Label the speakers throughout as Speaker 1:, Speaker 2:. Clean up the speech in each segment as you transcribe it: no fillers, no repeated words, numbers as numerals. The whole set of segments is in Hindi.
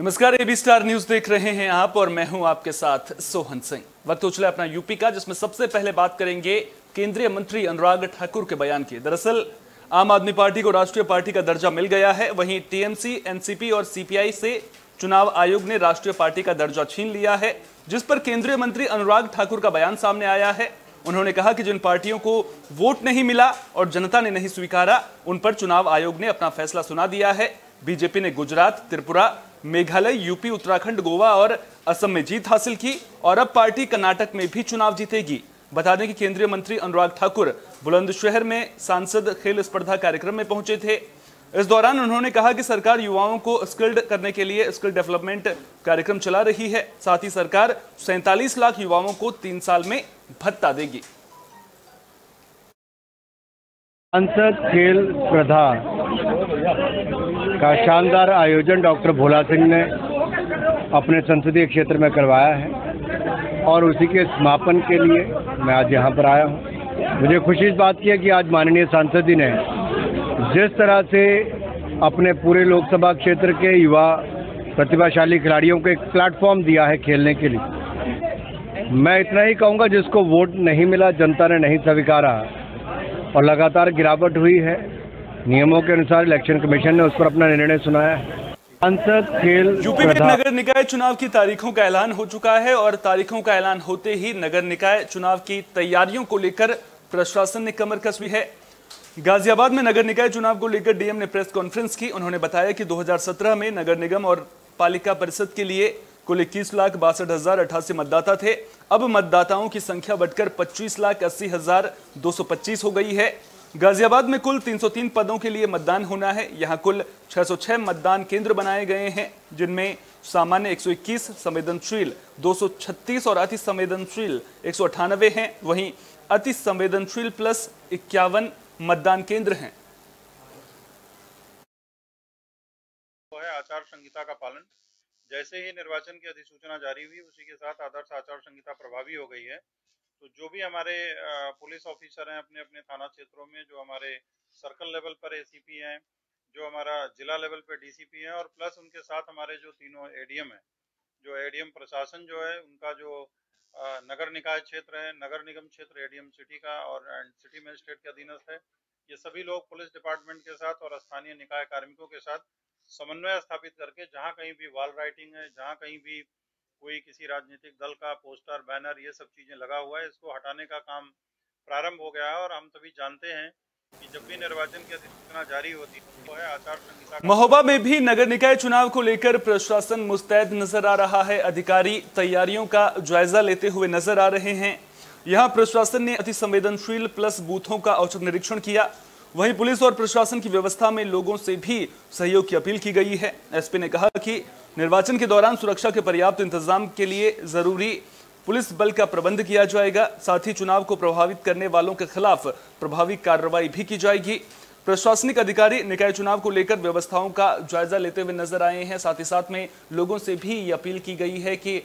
Speaker 1: नमस्कार, एबी स्टार न्यूज देख रहे हैं आप और मैं हूं आपके साथ सोहन सिंह। वक्त हो चला अपना यूपी का, जिसमें सबसे पहले बात करेंगे केंद्रीय मंत्री अनुराग ठाकुर के बयान की। दरअसल आम आदमी पार्टी को राष्ट्रीय पार्टी का दर्जा मिल गया है, वहीं टीएमसी, एनसीपी और सीपीआई से चुनाव आयोग ने राष्ट्रीय पार्टी का दर्जा छीन लिया है, जिस पर केंद्रीय मंत्री अनुराग ठाकुर का बयान सामने आया है। उन्होंने कहा कि जिन पार्टियों को वोट नहीं मिला और जनता ने नहीं स्वीकारा, उन पर चुनाव आयोग ने अपना फैसला सुना दिया है। बीजेपी ने गुजरात, त्रिपुरा, मेघालय, यूपी, उत्तराखंड, गोवा और असम में जीत हासिल की और अब पार्टी कर्नाटक में भी चुनाव जीतेगी। बता दें कि केंद्रीय मंत्री अनुराग ठाकुर बुलंदशहर में सांसद खेल स्पर्धा कार्यक्रम में पहुंचे थे। इस दौरान उन्होंने कहा कि सरकार युवाओं को स्किल्ड करने के लिए स्किल डेवलपमेंट कार्यक्रम चला रही है। साथ ही सरकार 47 लाख युवाओं को 3 साल में भत्ता देगी।
Speaker 2: सांसद खेल स्पर्धा का शानदार आयोजन डॉक्टर भोला सिंह ने अपने संसदीय क्षेत्र में करवाया है और उसी के समापन के लिए मैं आज यहाँ पर आया हूँ। मुझे खुशी इस बात की है कि आज माननीय सांसद जी ने जिस तरह से अपने पूरे लोकसभा क्षेत्र के युवा प्रतिभाशाली खिलाड़ियों को एक प्लेटफॉर्म दिया है खेलने के लिए, मैं इतना ही कहूँगा, जिसको वोट नहीं मिला, जनता ने नहीं स्वीकारा और लगातार गिरावट हुई है, नियमों के अनुसार इलेक्शन कमीशन ने उस पर अपना निर्णय सुनाया है। सांसद खेल
Speaker 1: यूपी में नगर निकाय चुनाव की तारीखों का ऐलान हो चुका है और तारीखों का ऐलान होते ही नगर निकाय चुनाव की तैयारियों को लेकर प्रशासन ने कमर कसी है। गाजियाबाद में नगर निकाय चुनाव को लेकर डीएम ने प्रेस कॉन्फ्रेंस की। उन्होंने बताया कि 2017 में नगर निगम और पालिका परिषद के लिए कुल 21,62,088 मतदाता थे। अब मतदाताओं की संख्या बढ़कर 25,80,225 हो गई है। गाजियाबाद में कुल 303 पदों के लिए मतदान होना है। यहां कुल 606 मतदान केंद्र बनाए गए हैं, जिनमें सामान्य 121, संवेदनशील 236 और अति संवेदनशील 198 हैं। वहीं अति संवेदनशील प्लस 51 मतदान केंद्र हैं।
Speaker 3: आचार संहिता का पालन, जैसे ही निर्वाचन की अधिसूचना जारी हुई उसी के साथ आदर्श आचार संहिता प्रभावी हो गई है। तो जो भी हमारे पुलिस ऑफिसर हैं अपने अपने थाना क्षेत्रों में, जो हमारे सर्कल लेवल पर एसीपी हैं, जो हमारा जिला लेवल पे डीसीपी हैं और प्लस उनके साथ हमारे जो तीनों एडीएम हैं, जो एडीएम प्रशासन जो है उनका जो नगर निकाय क्षेत्र है, नगर निगम क्षेत्र एडीएम सिटी का और सिटी मजिस्ट्रेट के अधीनस्थ है, ये सभी लोग पुलिस डिपार्टमेंट के साथ और स्थानीय निकाय कार्मिकों के साथ समन्वय स्थापित करके जहां कहीं भी वॉल राइटिंग है, जहां कहीं भी कोई किसी राजनीतिक दल का पोस्टर, बैनर, ये सब चीजें लगा हुआ है, इसको हटाने का काम प्रारंभ हो गया है। और हम सभी जानते हैं कि जब भी निर्वाचन की अधिसूचना जारी होती है तो है आचार संहिता।
Speaker 1: महोबा में भी नगर निकाय चुनाव को लेकर प्रशासन मुस्तैद नजर आ रहा है। अधिकारी तैयारियों का जायजा लेते हुए नजर आ रहे हैं। यहां प्रशासन ने अति संवेदनशील प्लस बूथों का औचक निरीक्षण किया। वहीं पुलिस और प्रशासन की व्यवस्था में लोगों से भी सहयोग की अपील की गई है। एसपी ने कहा कि निर्वाचन के दौरान सुरक्षा के पर्याप्त इंतजाम के लिए जरूरी पुलिस बल का प्रबंध किया जाएगा। साथ ही चुनाव को प्रभावित करने वालों के खिलाफ प्रभावी कार्रवाई भी की जाएगी। प्रशासनिक अधिकारी निकाय चुनाव को लेकर व्यवस्थाओं का जायजा लेते हुए नजर आए हैं। साथ ही साथ में लोगों से भी ये अपील की गई है कि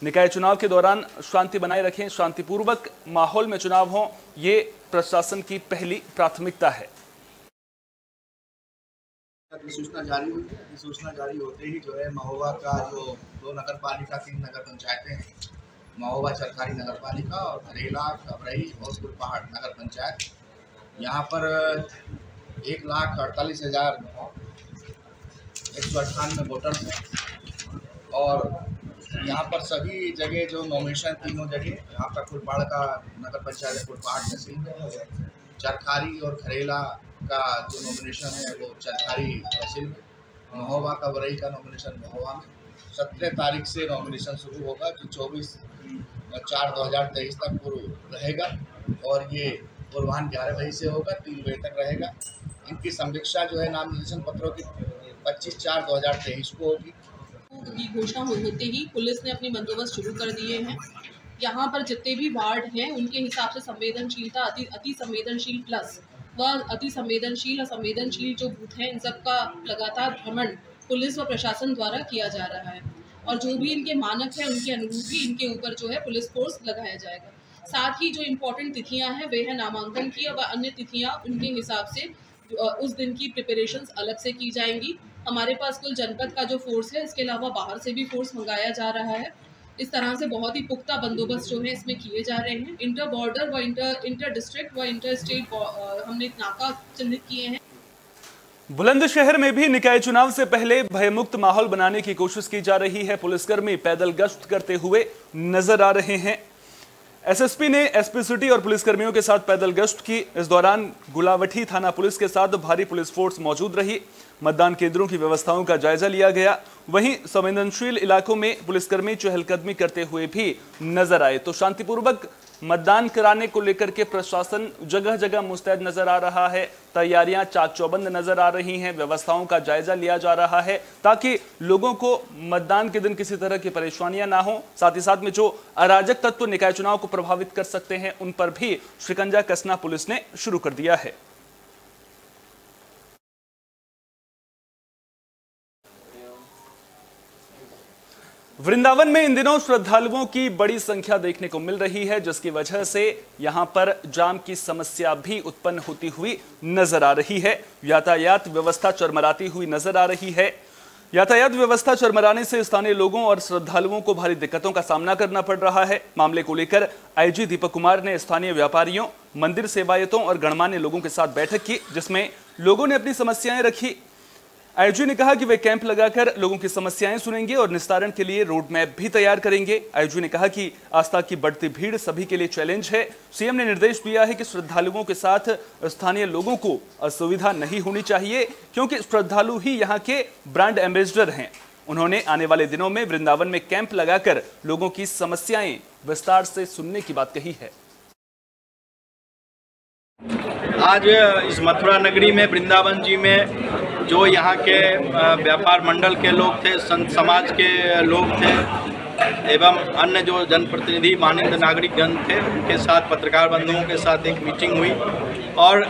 Speaker 1: निकाय चुनाव के दौरान शांति बनाए रखें, शांतिपूर्वक माहौल में चुनाव हो, ये प्रशासन की पहली प्राथमिकता है।
Speaker 4: अधिसूचना जारी हुई है। अधिसूचना जारी होते ही जो है महोबा का जो 2 नगर पालिका, 3 नगर पंचायतें हैं, महोबा चरखारी नगर पालिका और घरेला, खबरई और कुलपहाड़ नगर पंचायत, यहाँ पर 1,48,198 वोटर्स हैं और यहाँ पर सभी जगह जो नॉमिनेशन, तीनों जगह, यहाँ पर कुलपहाड़ का नगर पंचायत कुलपहाड़ तहसील में, चरखारी और खरेला का जो नॉमिनेशन है वो चरखारी तहसील में, महोबा का वरई का नॉमिनेशन महोबा में। 17 तारीख से नॉमिनेशन शुरू होगा जो 24/4/2023 तक पूरा रहेगा और ये पूर्वाह्न 11 बजे से होगा, 3 बजे तक रहेगा। इनकी समीक्षा जो है नामांकन पत्रों की 25/4/2023 को होगी।
Speaker 5: की घोषणा होते ही पुलिस ने अपनी बंदोबस्त शुरू कर दिए हैं। यहाँ पर जितने भी वार्ड हैं उनके हिसाब से संवेदनशीलता, अति संवेदनशील प्लस व अति संवेदनशील और संवेदनशील जो बूथ हैं, इन सब का लगातार भ्रमण पुलिस व प्रशासन द्वारा किया जा रहा है और जो भी इनके मानक है उनके अनुरूप ही इनके ऊपर जो है पुलिस फोर्स लगाया जाएगा। साथ ही जो इम्पोर्टेंट तिथियां हैं वे है नामांकन की और अन्य तिथियां उनके हिसाब से उस दिन की प्रिपरेशंस अलग से की जाएंगी हमारे पास कुल जनपद का जो फोर्स है, इसके अलावा बाहर से भी फोर्स मंगाया जा रहा है। इस तरह से बहुत ही पुख्ता बंदोबस्त जो है इसमें किए जा रहे हैं। इंटर बॉर्डर व इंटर डिस्ट्रिक्ट व इंटर स्टेट हमने नाका चिन्हित किए हैं।
Speaker 1: बुलंदशहर में भी निकाय चुनाव से पहले भयमुक्त माहौल बनाने की कोशिश की जा रही है। पुलिसकर्मी पैदल गश्त करते हुए नजर आ रहे हैं। एसएसपी ने एसपी सिटी और पुलिसकर्मियों के साथ पैदल गश्त की। इस दौरान गुलावठी थाना पुलिस के साथ भारी पुलिस फोर्स मौजूद रही। मतदान केंद्रों की व्यवस्थाओं का जायजा लिया गया। वहीं संवेदनशील इलाकों में पुलिसकर्मी चहलकदमी करते हुए भी नजर आए। तो शांतिपूर्वक मतदान कराने को लेकर के प्रशासन जगह जगह मुस्तैद नजर आ रहा है। तैयारियां चाक चौबंद नजर आ रही हैं। व्यवस्थाओं का जायजा लिया जा रहा है ताकि लोगों को मतदान के दिन किसी तरह की परेशानियां ना हो। साथ ही साथ में जो अराजक तत्व निकाय चुनाव को प्रभावित कर सकते हैं, उन पर भी शिकंजा कसना पुलिस ने शुरू कर दिया है। वृंदावन में इन दिनों श्रद्धालुओं की बड़ी संख्या देखने को मिल रही है, जिसकी वजह से यहां पर जाम की समस्या भी उत्पन्न होती हुई नजर आ रही है। यातायात व्यवस्था चरमराती हुई नजर आ रही है। यातायात व्यवस्था चरमराने से स्थानीय लोगों और श्रद्धालुओं को भारी दिक्कतों का सामना करना पड़ रहा है। मामले को लेकर आईजी दीपक कुमार ने स्थानीय व्यापारियों, मंदिर सेवायतों और गणमान्य लोगों के साथ बैठक की, जिसमें लोगों ने अपनी समस्याएं रखी। आईजी ने कहा कि वे कैंप लगाकर लोगों की समस्याएं सुनेंगे और निस्तारण के लिए रोड मैप भी तैयार करेंगे। आईजी ने कहा कि आस्था की बढ़ती भीड़ सभी के लिए चैलेंज है। सीएम ने निर्देश दिया है कि श्रद्धालुओं के साथ स्थानीय लोगों को असुविधा नहीं होनी चाहिए, क्योंकि श्रद्धालु ही यहाँ के ब्रांड एम्बेसडर हैं। उन्होंने आने वाले दिनों में वृंदावन में कैंप लगाकर लोगों की समस्याएं विस्तार से सुनने की बात कही है।
Speaker 6: आज इस मथुरा नगरी में, वृंदावन जी में, जो यहाँ के व्यापार मंडल के लोग थे, संत समाज के लोग थे एवं अन्य जो जनप्रतिनिधि माननीय नागरिकगण थे, उनके साथ, पत्रकार बंधुओं के साथ एक मीटिंग हुई। और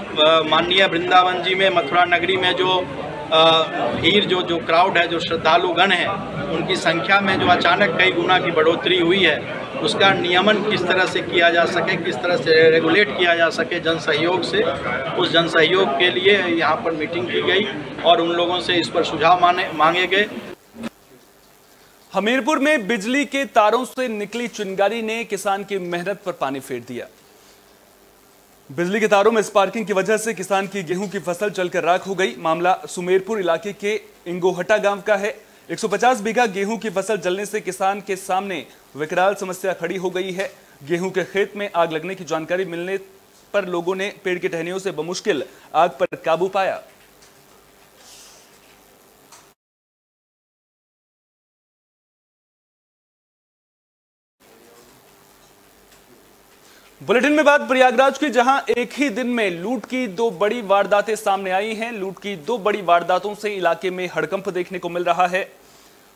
Speaker 6: माननीय वृंदावन जी में, मथुरा नगरी में जो भीड़, जो क्राउड है, जो श्रद्धालुगण हैं, उनकी संख्या में जो अचानक कई गुना की बढ़ोतरी हुई है, उसका नियमन किस तरह से किया जा सके, किस तरह से रेगुलेट किया जा सके जन सहयोग से, उस जन सहयोग के लिए यहाँ पर मीटिंग की गई और उन लोगों से इस पर सुझाव मांगे गए।
Speaker 1: हमीरपुर में बिजली के तारों से निकली चिंगारी ने किसान की मेहनत पर पानी फेर दिया। बिजली के तारों में स्पार्किंग की वजह से किसान की गेहूं की फसल जलकर राख हो गई। मामला सुमेरपुर इलाके के इंगोहटा गांव का है। 150 बीघा गेहूं की फसल जलने से किसान के सामने विकराल समस्या खड़ी हो गई है। गेहूं के खेत में आग लगने की जानकारी मिलने पर लोगों ने पेड़ की टहनियों से बमुश्किल आग पर काबू पाया। बुलेटिन में बात प्रयागराज की, जहां एक ही दिन में लूट की 2 बड़ी वारदातें सामने आई हैं। लूट की 2 बड़ी वारदातों से इलाके में हड़कंप देखने को मिल रहा है।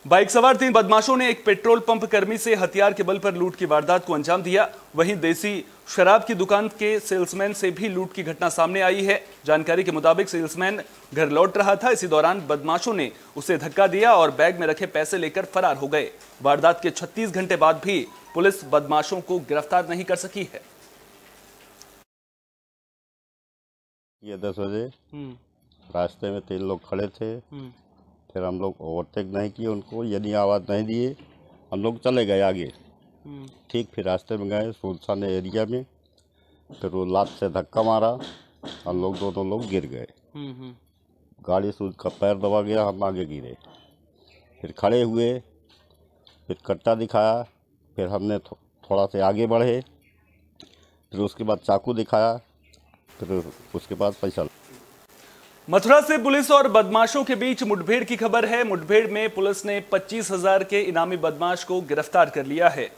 Speaker 1: बाइक सवार 3 बदमाशों ने एक पेट्रोल पंप कर्मी से हथियार के बल पर लूट की वारदात को अंजाम दिया। वहीं देसी शराब की दुकान के सेल्समैन से भी लूट की घटना सामने आई है। जानकारी के मुताबिक सेल्समैन घर लौट रहा था। इसी दौरान बदमाशों ने उसे धक्का दिया और बैग में रखे पैसे लेकर फरार हो गए। वारदात के 36 घंटे बाद भी पुलिस बदमाशों को गिरफ्तार नहीं कर सकी है।
Speaker 7: ये 10 बजे रास्ते में 3 लोग खड़े थे। फिर हम लोग ओवरटेक नहीं किए उनको, यदि आवाज़ नहीं दिए हम लोग चले गए आगे। ठीक, फिर रास्ते में गए सुनसान एरिया में, फिर वो लात से धक्का मारा, हम लोग दोनों लोग गिर गए। गाड़ी से उसका पैर दबा गया, हम आगे गिरे। फिर खड़े हुए, फिर कट्टा दिखाया, फिर हमने थोड़ा से आगे बढ़े, फिर उसके बाद चाकू दिखाया, फिर उसके बाद पैसा।
Speaker 1: मथुरा से पुलिस और बदमाशों के बीच मुठभेड़ की खबर है। मुठभेड़ में पुलिस ने 25,000 के इनामी बदमाश को गिरफ्तार कर लिया है।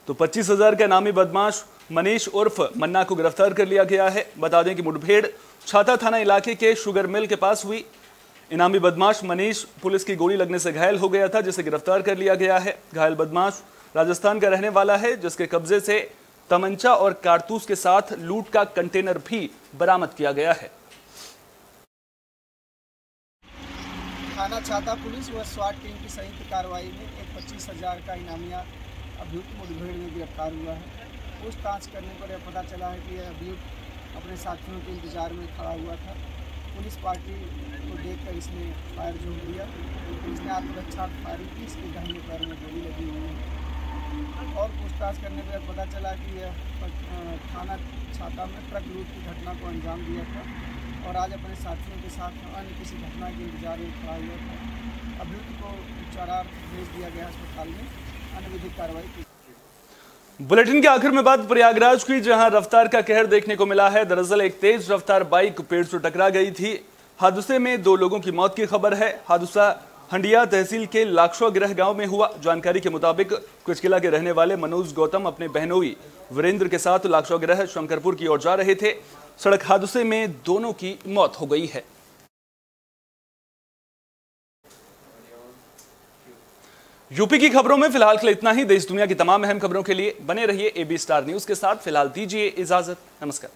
Speaker 1: तो 25,000 का इनामी बदमाश मनीष उर्फ मन्ना को गिरफ्तार कर लिया गया है। बता दें कि मुठभेड़ छाता थाना इलाके के शुगर मिल के पास हुई। इनामी बदमाश मनीष पुलिस की गोली लगने से घायल हो गया था, जिसे गिरफ्तार कर लिया गया है। घायल बदमाश राजस्थान का रहने वाला है, जिसके कब्जे से तमंचा और कारतूस के साथ लूट का कंटेनर भी बरामद किया गया है।
Speaker 8: थाना छाता पुलिस व स्वाट टीम की संयुक्त कार्रवाई में एक 25,000 का इनामिया अभियुक्त मुठभेड़ में गिरफ्तार हुआ है। पूछताछ करने पर यह पता चला है कि यह अभियुक्त अपने साथियों के इंतजार में खड़ा हुआ था। पुलिस पार्टी को देखकर इसने फायर जोड़ दिया। इसने आत्मरक्षा फायरिंग की, इसके दाहिने पैर में गोली लगी हुई है। और पूछताछ करने पर पता चला कि यह थाना छाता में ट्रक लूट की घटना को अंजाम दिया था और आज अपने साथियों के साथ अन्य किसी घटना के इंतजार में खड़ा हुआ था। अभियुक्त को उपचारार्थ भेज दिया गया अस्पताल में, अन्य विधिक कार्रवाई की।
Speaker 1: बुलेटिन के आखिर में बात प्रयागराज की, जहां रफ्तार का कहर देखने को मिला है। दरअसल एक तेज रफ्तार बाइक पेड़ से टकरा गई थी। हादसे में 2 लोगों की मौत की खबर है। हादसा हंडिया तहसील के लाक्षागृह गांव में हुआ। जानकारी के मुताबिक कुचकिला के रहने वाले मनोज गौतम अपने बहनोई वीरेंद्र के साथ लाक्षागृह शंकरपुर की ओर जा रहे थे। सड़क हादसे में दोनों की मौत हो गई है। यूपी की खबरों में फिलहाल के लिए इतना ही। देश दुनिया की तमाम अहम खबरों के लिए बने रहिए AB स्टार न्यूज के साथ। फिलहाल दीजिए इजाजत। नमस्कार।